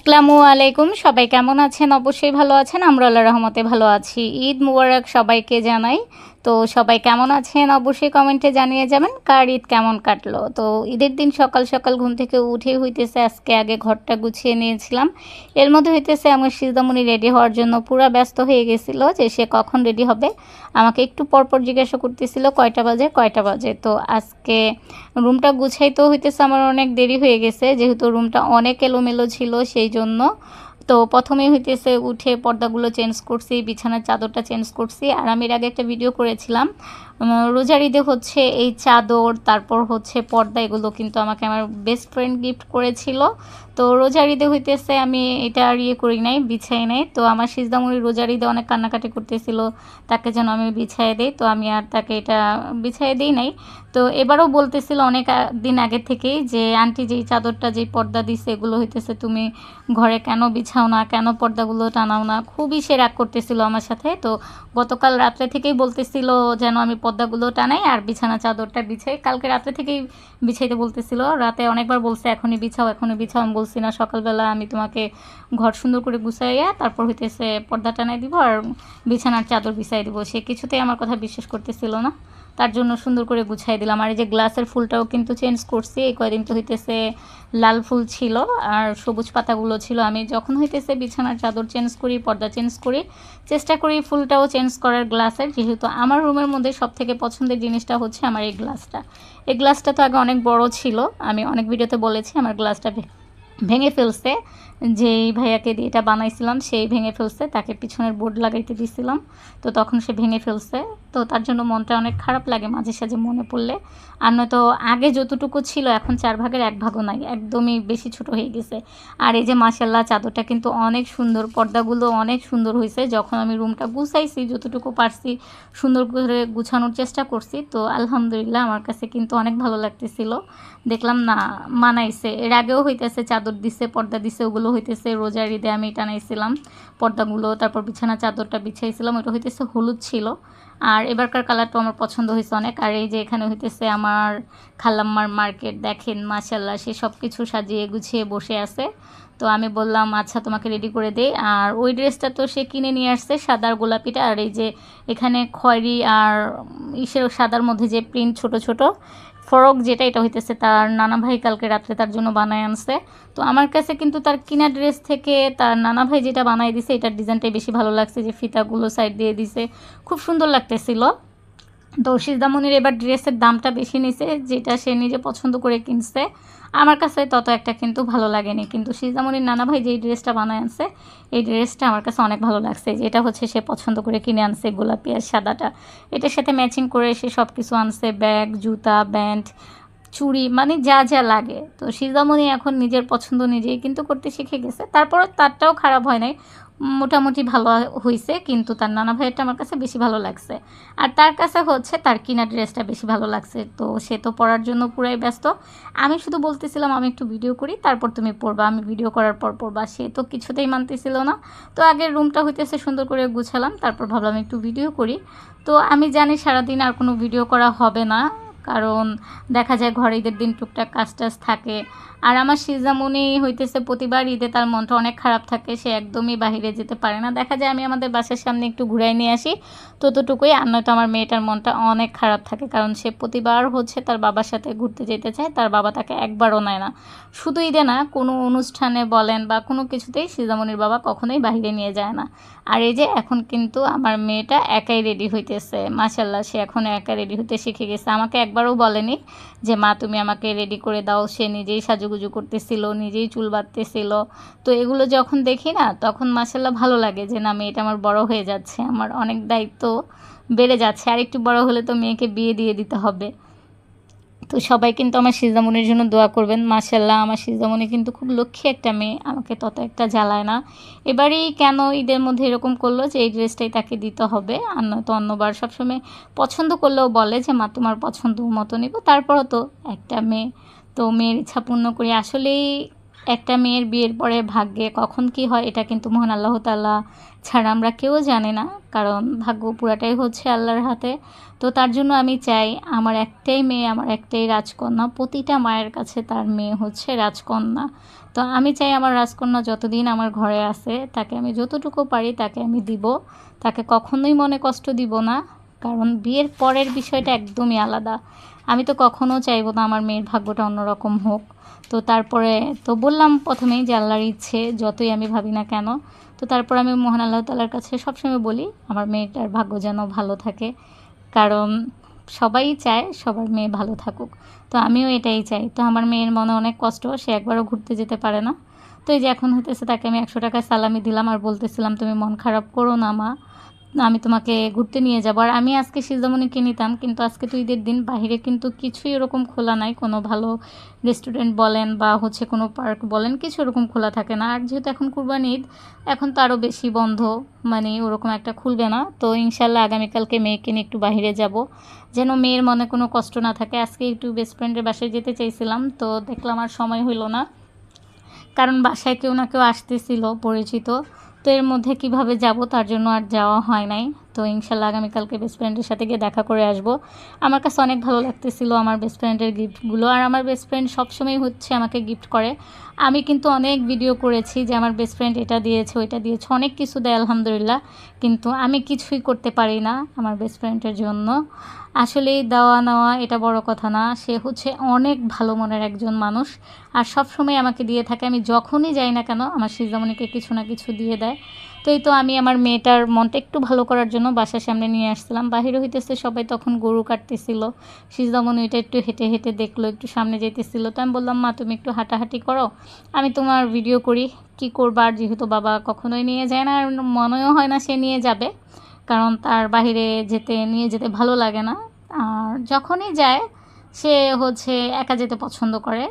আসসালামু আলাইকুম। সবাই কেমন আছেন? অবশ্যই ভালো আছেন। আমরা আল্লাহর রহমতে ভালো আছি। ঈদ মুবারক সবাইকে জানাই। তো সবাই কেমন আছেন অবশ্যই কমেন্টে জানিয়ে যাবেন। কার ঈদ কেমন কাটলো? তো ঈদের দিন সকাল সকাল ঘুম থেকে উঠে হইতেছে আজকে আগে ঘরটা গুছিয়ে নিয়েছিলাম। এর মধ্যে হইতেছে আমার সিজদামণি রেডি হওয়ার জন্য পুরা ব্যস্ত হয়ে গেছিল যে সে কখন রেডি হবে। আমাকে একটু পরপর জিজ্ঞাসা করতেছিল কয়টা বাজে কয়টা বাজে। তো আজকে রুমটা গুছাইতেও হইতেছে আমার অনেক দেরি হয়ে গেছে যেহেতু রুমটা অনেক এলোমেলো ছিল সেই জন্য। তো প্রথমেই হইতেছে উঠে পর্দাগুলো চেঞ্জ করছি, বিছানার চাদরটা চেঞ্জ করছি। আর আমি এর আগে একটা ভিডিও করেছিলাম রোজার ঈদে হচ্ছে এই চাদর তারপর হচ্ছে পর্দা এগুলো কিন্তু আমাকে আমার বেস্ট ফ্রেন্ড গিফট করেছিল। তো রোজার ঈদে হইতেছে আমি এটা আর ইয়ে করি নাই, বিছাই নাই। তো আমার সিজদামণি রোজার ঈদে অনেক কান্নাকাটি করতেছিল তাকে যেন আমি বিছাই দিই, তো আমি আর তাকে এটা বিছাই দিই নাই। তো এবারও বলতেছিল অনেক দিন আগে থেকেই যে আন্টি যেই চাদরটা যেই পর্দা দিছে এগুলো হইতেছে তুমি ঘরে কেন বিছাও না, কেন পর্দাগুলো টানাও না, খুবই সে রাগ করতেছিল আমার সাথে। তো গতকাল রাত্রে থেকেই বলতেছিল যেন আমি পর্দাগুলো টানাই আর বিছানা চাদরটা বিছাই। কালকে রাত্রে থেকেই বিছাইতে বলতেছিল, রাতে অনেকবার বলছে এখনই বিছাও এখনই বিছাও। আমি বলছি না, সকালবেলা আমি তোমাকে ঘর সুন্দর করে গুছাইয়া তারপর হইতেছে পর্দা টানাই দিব আর বিছানার চাদর বিছাই দিব। সে কিছুতেই আমার কথা বিশ্বাস করতেছিল না, তার জন্য সুন্দর করে গুছাই দিলাম। আর এই যে গ্লাসের ফুলটাও কিন্তু চেঞ্জ করছি। এই কয়দিন তো হইতেছে লাল ফুল ছিল আর সবুজ পাতাগুলো ছিল। আমি যখন হইতেছে বিছানার চাদর চেঞ্জ করি পর্দা চেঞ্জ করি চেষ্টা করি ফুলটাও চেঞ্জ করার গ্লাসের, যেহেতু আমার রুমের মধ্যে সবথেকে পছন্দের জিনিসটা হচ্ছে আমার এই গ্লাসটা। এই গ্লাসটা তো আগে অনেক বড় ছিল, আমি অনেক ভিডিওতে বলেছি আমার গ্লাসটা ভেঙে ফেলছে। যেই ভাইয়াকে দিয়ে এটা বানাইছিলাম সেই ভেঙে ফেলছে, তাকে পিছনের বোর্ড লাগাইতে দিয়েছিলাম, তো তখন সে ভেঙে ফেলছে। তো তার জন্য মনটা অনেক খারাপ লাগে মাঝে সাঝে মনে পড়লে। আর নয়তো আগে যতটুকু ছিল এখন 4 ভাগের 1 ভাগও নাই, একদমই বেশি ছোট হয়ে গেছে। আর এই যে মাশাল্লাহ চাদরটা কিন্তু অনেক সুন্দর, পর্দাগুলো অনেক সুন্দর হয়েছে। যখন আমি রুমটা গুছাইছি যতটুকু পারছি সুন্দর করে গুছানোর চেষ্টা করছি, তো আলহামদুলিল্লাহ আমার কাছে কিন্তু অনেক ভালো লাগতেছিল। দেখলাম না মানাইছে। এর আগেও হইতেছে চাদর দিছে পর্দা দিছে, ওগুলো হইতেছে রোজার ঈদে আমি টানাইছিলাম পর্দাগুলো, তারপর বিছানা চাদরটা বিছাইছিলাম, ওটা হইতেছে হলুদ ছিল। আর এবারকার কালারটা আমার পছন্দ হয়েছে অনেক। আর এই যে এখানে হইতেছে আমার খালাম্মার মার্কেট, দেখেন মাশাল্লাহ সে সব কিছু সাজিয়ে গুছিয়ে বসে আছে। তো আমি বললাম আচ্ছা তোমাকে রেডি করে দেই। আর ওই ড্রেসটা তো সে কিনে নিয়ে আসছে সাদার গোলাপিটা, আর এই যে এখানে খয়েরি আর ইসের সাদার মধ্যে যে প্রিন্ট ছোট ছোট ফরক যেটা, এটা হইতেছে তার নানা ভাই কালকে রাত্রে তার জন্য বানায় আনছে। তো আমার কাছে কিন্তু তার কিনা ড্রেস থেকে তার নানা ভাই যেটা বানাই দিছে এটার ডিজাইনটাই বেশি ভালো লাগছে, যে ফিতাগুলো সাইড দিয়ে দিছে খুব সুন্দর লাগতেছিল। তো সিজদামণির এবার ড্রেসের দামটা বেশি নিছে, যেটা সে নিজে পছন্দ করে কিনছে। আমার কাছে তত একটা কিন্তু ভালো লাগেনি, কিন্তু সিজদামণির নানা ভাই যেই ড্রেসটা বানায় আনছে এই ড্রেসটা আমার কাছে অনেক ভালো লাগছে। যেটা হচ্ছে সে পছন্দ করে কিনে আনছে গোলাপি আর সাদাটা, এটার সাথে ম্যাচিং করে সে সব কিছু আনছে, ব্যাগ জুতা ব্যান্ড চুড়ি মানে যা যা লাগে। তো সিজদামণি এখন নিজের পছন্দ নিজেই কিন্তু করতে শিখে গেছে, তারপরও তারটাও খারাপ হয় নাই, মোটামুটি ভালো হয়েছে। কিন্তু তার নানা ভাইয়েরটা আমার কাছে বেশি ভালো লাগছে, আর তার কাছে হচ্ছে তার কিনা ড্রেসটা বেশি ভালো লাগছে। তো সে তো পড়ার জন্য পুরাই ব্যস্ত, আমি শুধু বলতেছিলাম আমি একটু ভিডিও করি তারপর তুমি পড়বা, আমি ভিডিও করার পর পড়বা, সে তো কিছুতেই মানতেছিল না। তো আগের রুমটা হইতেছে সুন্দর করে গুছালাম, তারপর ভাবলাম একটু ভিডিও করি। তো আমি জানি সারাদিন আর কোনো ভিডিও করা হবে না, কারণ দেখা যায় ঘরে ঈদের দিন টুকটাক কাজ টাজ থাকে। আর আমার সিজদামণি হইতেছে প্রতিবার ঈদে তার মনটা অনেক খারাপ থাকে, সে একদমই বাহিরে যেতে পারে না। দেখা যায় আমি আমাদের বাসার সামনে একটু ঘুরাই নিয়ে আসি ততটুকুই, আর নয়তো আমার মেয়েটার মনটা অনেক খারাপ থাকে, কারণ সে প্রতিবার হচ্ছে তার বাবার সাথে ঘুরতে যেতে চায়, তার বাবা তাকে একবারও নেয় না। শুধু ঈদে না, কোনো অনুষ্ঠানে বলেন বা কোনো কিছুতেই সিজদামণির বাবা কখনোই বাহিরে নিয়ে যায় না। আর এই যে এখন কিন্তু আমার মেয়েটা একাই রেডি হইতেছে, মাশাল্লাহ সে এখন একা রেডি হতে শিখে গেছে। আমাকে একবারও বলেনি যে মা তুমি আমাকে রেডি করে দাও, সে নিজেই সাজুগুজু করতেছিল, নিজেই চুল বাঁধতেছিল। তো এগুলো যখন দেখি না তখন মাশাল্লাহ ভালো লাগে যে না মেয়েটা আমার বড় হয়ে যাচ্ছে, আমার অনেক দায়িত্ব বেড়ে যাচ্ছে, আর একটু বড় হলে তো মেয়েকে বিয়ে দিয়ে দিতে হবে। তো সবাই কিন্তু আমার সিজদামণির জন্য দোয়া করবেন। মাশাল্লাহ আমার সিজদামণি কিন্তু খুব লক্ষ্মী একটা মেয়ে, আমাকে তত একটা জ্বালায় না। এবারই কেন ঈদের মধ্যে এরকম করলো যে এই ড্রেসটাই তাকে দিতে হবে, আর নয়তো অন্যবার সবসময় পছন্দ করলেও বলে যে মা তোমার পছন্দ মতো নিব। তারপরও তো একটা মেয়ে, তো মেয়ের ইচ্ছা পূর্ণ করি। আসলেই একটা মেয়ের বিয়ের পরে ভাগ্যে কখন কি হয় এটা কিন্তু মহান আল্লাহ তাআলা ছাড়া আমরা কেউ জানি না, কারণ ভাগ্য পুরাটাই হচ্ছে আল্লাহর হাতে। তো তার জন্য আমি চাই আমার একটাই মেয়ে, আমার একটাই রাজকন্যা, প্রতিটা মায়ের কাছে তার মেয়ে হচ্ছে রাজকন্যা। তো আমি চাই আমার রাজকন্যা যতদিন আমার ঘরে আছে তাকে আমি যতটুকু পারি তাকে আমি দিব, তাকে কখনোই মনে কষ্ট দিব না। কারণ বিয়ের পরের বিষয়টা একদমই আলাদা। আমি তো কখনো চাইবো না আমার মেয়ের ভাগ্যটা অন্যরকম হোক। তো তারপরে তো বললাম প্রথমেই যে আল্লাহর ইচ্ছে যতই আমি ভাবি না কেন, তো তারপর আমি মহান আল্লাহ তাআলার কাছে সবসময় বলি আমার মেয়েটার ভাগ্য যেন ভালো থাকে। কারণ সবাই চায় সবার মেয়ে ভালো থাকুক, তো আমিও এটাই চাই। তো আমার মেয়ের মনে অনেক কষ্ট, সে একবারও ঘুরতে যেতে পারে না। তো এই যে এখন হইতেছে তাকে আমি 100 টাকা সালামি দিলাম আর বলতেছিলাম তুমি মন খারাপ করো না মা, আমি তোমাকে ঘুরতে নিয়ে যাবো। আর আমি আজকে সিজামণিকে নিতাম, কিন্তু আজকে তো ঈদের দিন, বাহিরে কিন্তু কিছুই ওরকম খোলা নাই, কোনো ভালো রেস্টুরেন্ট বলেন বা হচ্ছে কোনো পার্ক বলেন কিছু ওরকম খোলা থাকে না। আর যেহেতু এখন কুরবানি ঈদ, এখন তো আরও বেশি বন্ধ, মানে ওরকম একটা খুলবে না। তো ইনশাল্লাহ আগামীকালকে মেয়েকে নিয়ে একটু বাহিরে যাব, যেন মেয়ের মনে কোনো কষ্ট না থাকে। আজকে একটু বেস্ট ফ্রেন্ডের বাসায় যেতে চাইছিলাম, তো দেখলাম আর সময় হইল না, কারণ বাসায় কেউ না কেউ আসতেছিল পরিচিত। তো এর মধ্যে কিভাবে যাব, তার জন্য আর যাওয়া হয় নাই। তো ইনশাল্লাহ আগামীকালকে বেস্ট ফ্রেন্ডের সাথে গিয়ে দেখা করে আসব। আমার কাছে অনেক ভালো লাগতেছিল আমার বেস্ট ফ্রেন্ডের গিফটগুলো। আর আমার বেস্ট ফ্রেন্ড সবসময় হচ্ছে আমাকে গিফট করে। আমি কিন্তু অনেক ভিডিও করেছি যে আমার বেস্ট ফ্রেন্ড এটা দিয়েছে ওইটা দিয়েছে, অনেক কিছু দেয় আলহামদুলিল্লাহ, কিন্তু আমি কিছুই করতে পারি না আমার বেস্ট ফ্রেন্ডের জন্য। আসলেই দেওয়া নেওয়া এটা বড় কথা না, সে হচ্ছে অনেক ভালো মনের একজন মানুষ। আর সব সময় আমাকে দিয়ে থাকে, আমি যখনই যাই না কেন আমার সিজামণিকে কিছু না কিছু দিয়ে দেয়। তো এই তো আমি আমার মেয়েটার মনটা একটু ভালো করার জন্য বাসার সামনে নিয়ে আসছিলাম। বাহিরে হইতেছে সবাই তখন গরু কাটতেছিল, সিজামণি ওইটা একটু হেঁটে হেঁটে দেখলো, একটু সামনে যেতেছিল। তো আমি বললাম মা তুমি একটু হাঁটাহাঁটি করো, আমি তোমার ভিডিও করি। কি করবার, যেহেতু বাবা কখনোই নিয়ে যায় না আর মনেও হয় না সে নিয়ে যাবে, কারণ তার বাহিরে নিয়ে যেতে ভালো লাগে না। আর যখনই যায় সে হচ্ছে একা যেতে পছন্দ করে,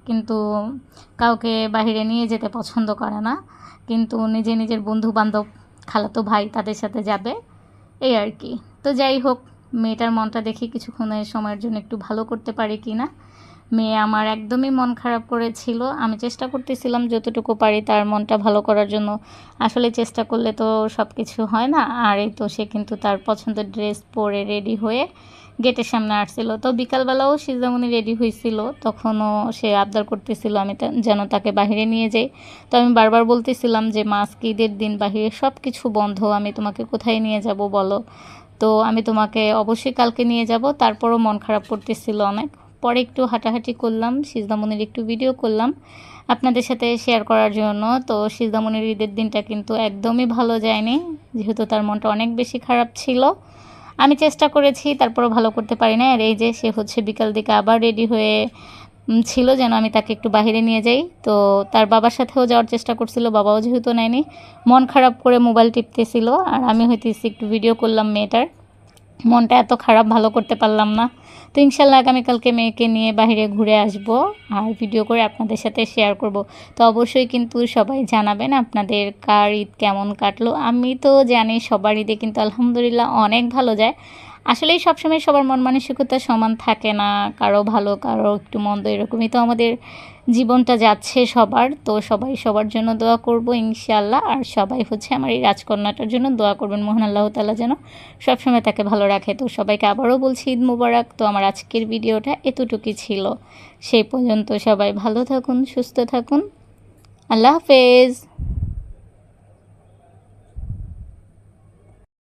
কিন্তু কাউকে বাহিরে নিয়ে যেতে পছন্দ করে না। কিন্তু নিজের বন্ধু বান্ধব, খালাতো ভাই তাদের সাথে যাবে, এই আর কি। তো যাই হোক, মেয়েটার মনটা দেখি কিছুক্ষণের সময়ের জন্য একটু ভালো করতে পারি কি না। মেয়ে আমার একদমই মন খারাপ করেছিল, আমি চেষ্টা করতেছিলাম যতটুকু পারি তার মনটা ভালো করার জন্য। আসলে চেষ্টা করলে তো সব কিছু হয় না। আর এই তো সে কিন্তু তার পছন্দের ড্রেস পরে রেডি হয়ে গেটের সামনে আসছিল। তো বিকালবেলাও সিজামণি রেডি হয়েছিল, তখনও সে আবদার করতেছিল আমি যেন তাকে বাইরে নিয়ে যাই। তো আমি বারবার বলতেছিলাম যে মা আজকে ঈদের দিন, বাহিরে সব কিছু বন্ধ, আমি তোমাকে কোথায় নিয়ে যাব বলো। তো আমি তোমাকে অবশ্যই কালকে নিয়ে যাব। তারপরও মন খারাপ করতেছিল অনেক। পরে একটু হাঁটাহাঁটি করলাম, সিজদামণির একটু ভিডিও করলাম আপনাদের সাথে শেয়ার করার জন্য। তো সিজদামণির ঈদের দিনটা কিন্তু একদমই ভালো যায়নি, যেহেতু তার মনটা অনেক বেশি খারাপ ছিল। আমি চেষ্টা করেছি, তারপরও ভালো করতে পারি না। আর এই যে সে হচ্ছে বিকাল দিকে আবার রেডি হয়ে ছিল যেন আমি তাকে একটু বাইরে নিয়ে যাই। তো তার বাবার সাথেও যাওয়ার চেষ্টা করছিল, বাবাও যেহেতু নেয়নি, মন খারাপ করে মোবাইল টিপতেছিল। আর আমি হইতেছি একটু ভিডিও করলাম মেয়েটার, মনটা এত খারাপ, ভালো করতে পারলাম না। তো ইনশাল্লাহ আগামীকালকে মেয়েকে নিয়ে বাইরে ঘুরে আসব আর ভিডিও করে আপনাদের সাথে শেয়ার করব। তো অবশ্যই কিন্তু সবাই জানাবেন আপনাদের কার ঈদ কেমন কাটলো। আমি তো জানি সবার ঈদে কিন্তু আলহামদুলিল্লাহ অনেক ভালো যায়। আসলেই সবসময় সবার মন মানসিকতা সমান থাকে না, কারো ভালো কারো একটু মন্দ, এরকমই তো আমাদের জীবনটা যাচ্ছে সবার। তো সবাই সবার জন্য দোয়া করব ইনশাআল্লাহ। আর সবাই হচ্ছে আমার এই রাজকন্যাটার জন্য দোয়া করবেন, মহান আল্লাহ তাআলা যেন সবসময় তাকে ভালো রাখে। তো সবাইকে আবারও বলছি ঈদ মুবারক। তো আমার আজকের ভিডিওটা এতটুকুই ছিল, সেই পর্যন্ত সবাই ভালো থাকুন, সুস্থ থাকুন, আল্লাহ হাফেজ।